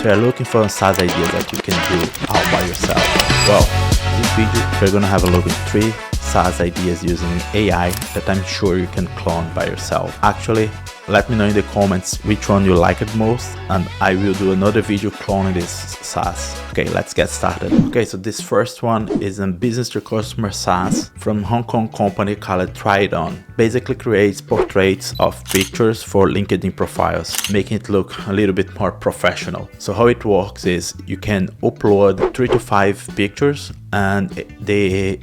you're looking for a SaaS idea that you can do all by yourself, well, in this video we're gonna have a look at 3 SaaS ideas using AI that I'm sure you can clone by yourself. Actually, let me know in the comments which one you like it most, and I will do another video cloning this SaaS. Okay, let's get started. Okay, so this first one is a business to customer SaaS from Hong Kong company called Try It On. Basically creates portraits of pictures for LinkedIn profiles, making it look a little bit more professional. So how it works is you can upload 3 to 5 pictures, and the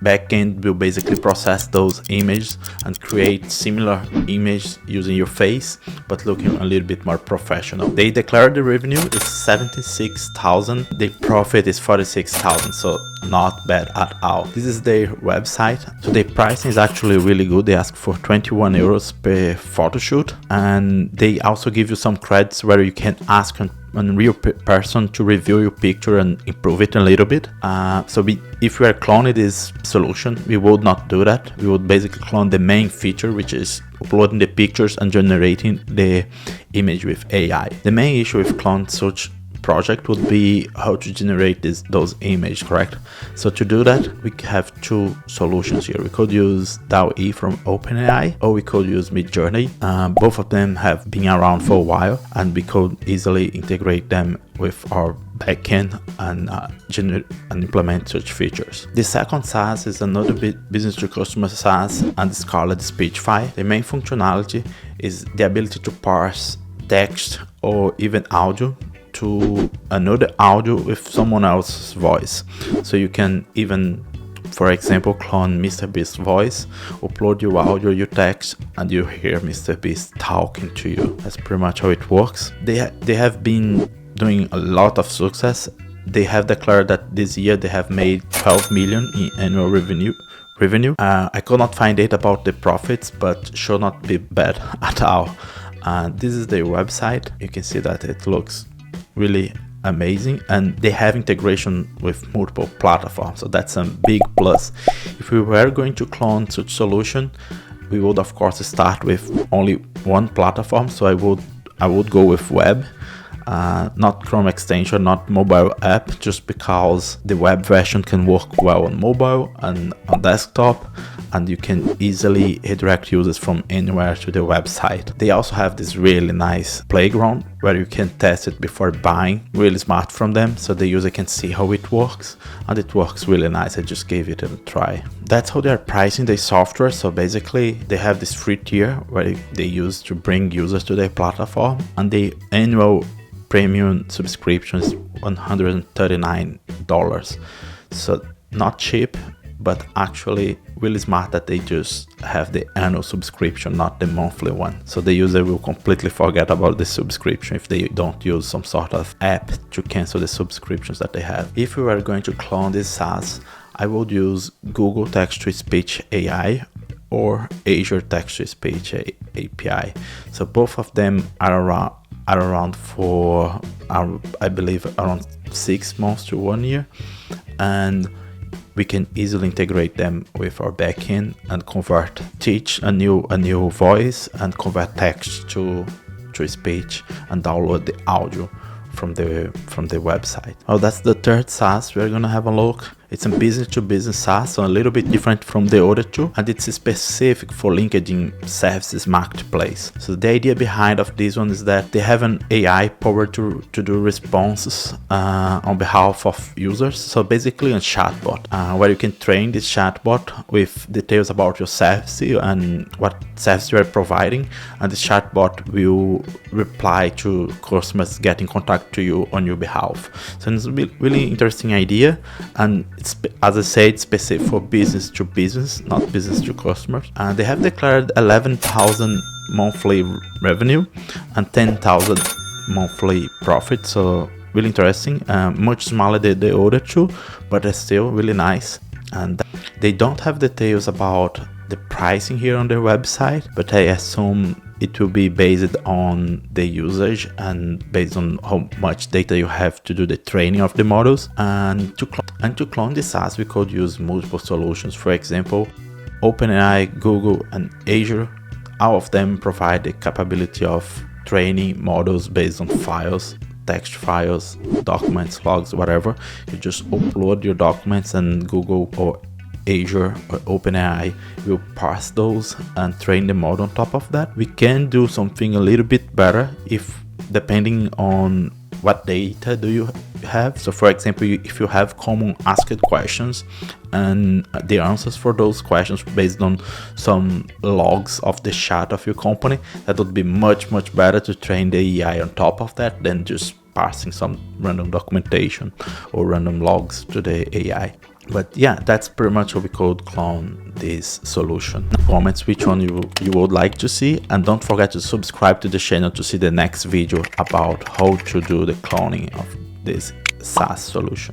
backend will basically process those images and create similar images using your face, but looking a little bit more professional. They declared the revenue is 76,000. The profit is 46,000, so not bad at all. This is their website. So the pricing is actually really good. They ask for 21 euros per photo shoot, and they also give you some credits where you can ask a real person to review your picture and improve it a little bit. If we are cloning this solution, we would not do that. We would basically clone the main feature, which is uploading the pictures and generating the image with AI. The main issue with clone such project would be how to generate those images, correct? So to do that, we have 2 solutions here. We could use DALL-E from OpenAI, or we could use Midjourney. Both of them have been around for a while, and we could easily integrate them with our backend and implement such features. The second SaaS is another business to customer SaaS, and it's called Speechify. The main functionality is the ability to parse text or even audio to another audio with someone else's voice. So you can even, for example, clone Mr. Beast's voice, upload your audio, your text, and you hear Mr. Beast talking to you. That's pretty much how it works. They have been doing a lot of success. They have declared that this year they have made 12 million in annual revenue. I could not find data about the profits, but should not be bad at all. This is their website. You can see that it looks really amazing, and they have integration with multiple platforms, so that's a big plus. If we were going to clone such solution, we would of course start with only one platform. So I would go with web, not Chrome extension, not mobile app, just because the web version can work well on mobile and on desktop, and you can easily redirect users from anywhere to the website. They also have this really nice playground where you can test it before buying, really smart from them, so the user can see how it works, and it works really nice. I just gave it a try. That's how they're pricing their software. So basically they have this free tier where they use to bring users to their platform, and the annual premium subscription is $139. So not cheap, but actually really smart that they just have the annual subscription, not the monthly one. So the user will completely forget about the subscription if they don't use some sort of app to cancel the subscriptions that they have. If we were going to clone this SaaS, I would use Google Text-to-Speech AI or Azure Text-to-Speech API. So both of them are around for, I believe, around 6 months to 1 year, and we can easily integrate them with our backend and teach a new voice and convert text to speech and download the audio from the website. Oh, that's the third SaaS we're gonna have a look. It's a business to business SaaS, so a little bit different from the other 2, and it's specific for LinkedIn services marketplace. So the idea behind of this one is that they have an AI power to do responses on behalf of users. So basically a chatbot where you can train this chatbot with details about your service and what service you are providing, and the chatbot will reply to customers get in contact to you on your behalf. So it's a really interesting idea, and it's, as I said, specific for business to business, not business to customers. They have declared 11,000 monthly revenue and 10,000 monthly profit. So really interesting. Much smaller than the other 2, but it's still really nice. And they don't have details about the pricing here on their website, but I assume it will be based on the usage and based on how much data you have to do the training of the models. And to clone the SaaS, we could use multiple solutions. For example, OpenAI, Google, and Azure, all of them provide the capability of training models based on files text files, documents, logs, whatever. You just upload your documents, and Google or Azure or OpenAI will parse those and train the model on top of that. We can do something a little bit better if depending on what data do you have. So for example, if you have common asked questions and the answers for those questions based on some logs of the chart of your company, that would be much better to train the AI on top of that than just parsing some random documentation or random logs to the AI. But yeah, that's pretty much how we could clone this solution. Comments which one you would like to see, and don't forget to subscribe to the channel to see the next video about how to do the cloning of this SaaS solution.